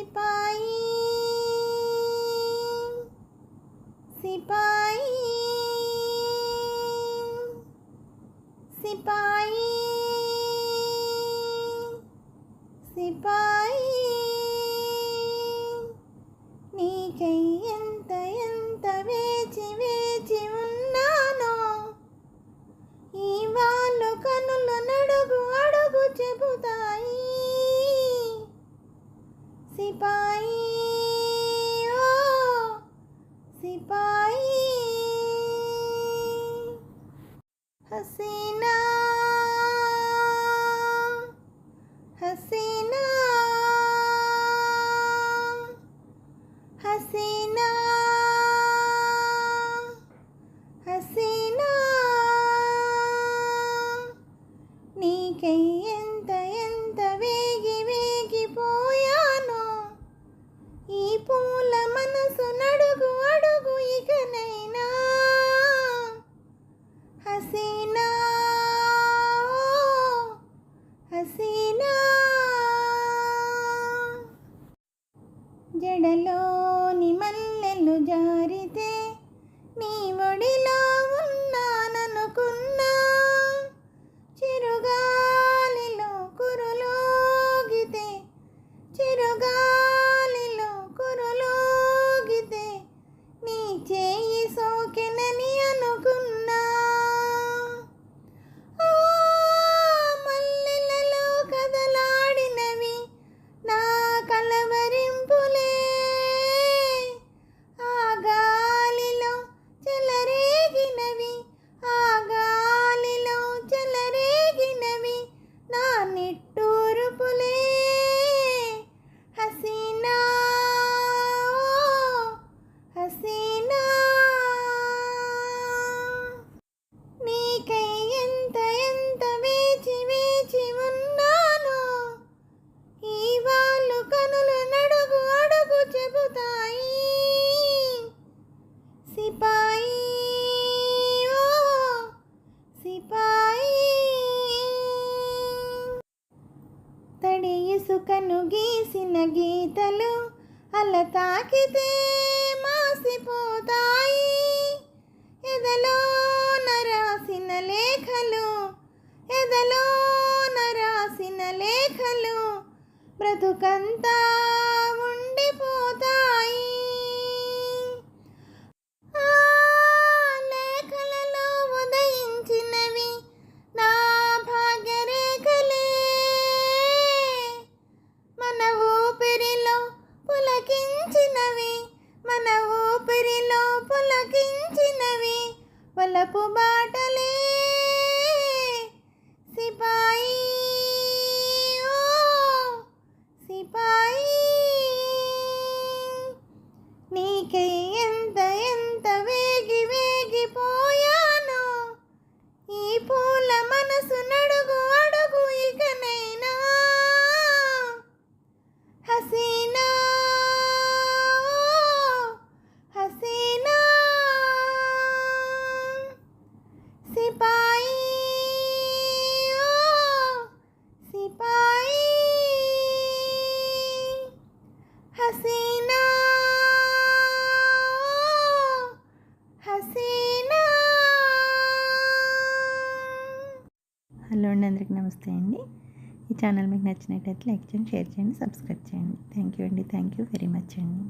सिपाही सिपाही सिपाही सिपाही నీకై ఎంత ఎంత వేచి వేచి ఉన్నానో ఈ వాళ్ళు కనులు నడుగు అడుగు చెబుతాయి సిపాయి ఓ సిపాయి హసీనా హసీనా హసీనా హసీనా నీకై ఎంత ఎంత వేగి వేగిపోయానో ఈ పూల మనసు నడుగు అడుగు ఇకనైనా హసీనా హసీనా జడలోని మల్లెలు జారితే నీ ఒడిలో ఉన్నాననుకున్నా చిరుగాలిలో కురులోగితే చిరుగాలిలో కురులోగితే నీ చేయి సోకెనని అనుకున్నా మల్లెలలో కదలాడినవి నా కలవరింపులే ఆ గాలిలో చెలరేగినవి ఆ గాలిలో చెలరేగినవి నా నిట్టూరుపులే హసీనా హసీనా నీకై ఎంత ఎంత వేచి వేచి ఉన్నానో ఈ వాళ్ళు కనులు నడుగు అడుగు చెబుతాయి సిపాయి ఓ సిపాయి తడి ఇసుకను గీసిన గీతలు అల తాకితే మాసిపోతాయి ఎదలో నరాసిన లేఖలు ఎదలో నరాసిన లేఖలు బ్రతుకంతా ఉండిపోతాయి ఆ లేఖలలో ఉదయించినవి నా భాగ్యరేఖలే మన ఊపిరిలో పులకించినవి మన ఊపిరిలో పులకించినవి వలపు బాటలే సిపాయి ఓ సిపాయి నీకై ఎంత ఎంత వేగి వేగిపోయానో ఈ పూల మనసు నడుగు అడుగు ఇకనైనా హసీనా హసీనా సిపాయి ఓ సిపాయి హసీనా హసీనా. హలో అండి, అందరికీ నమస్తే అండి. ఈ ఛానల్ మీకు నచ్చినట్టయితే లైక్ చేయండి, షేర్ చేయండి, సబ్స్క్రైబ్ చేయండి. థ్యాంక్ యూ అండి, థ్యాంక్ యూ వెరీ మచ్ అండి.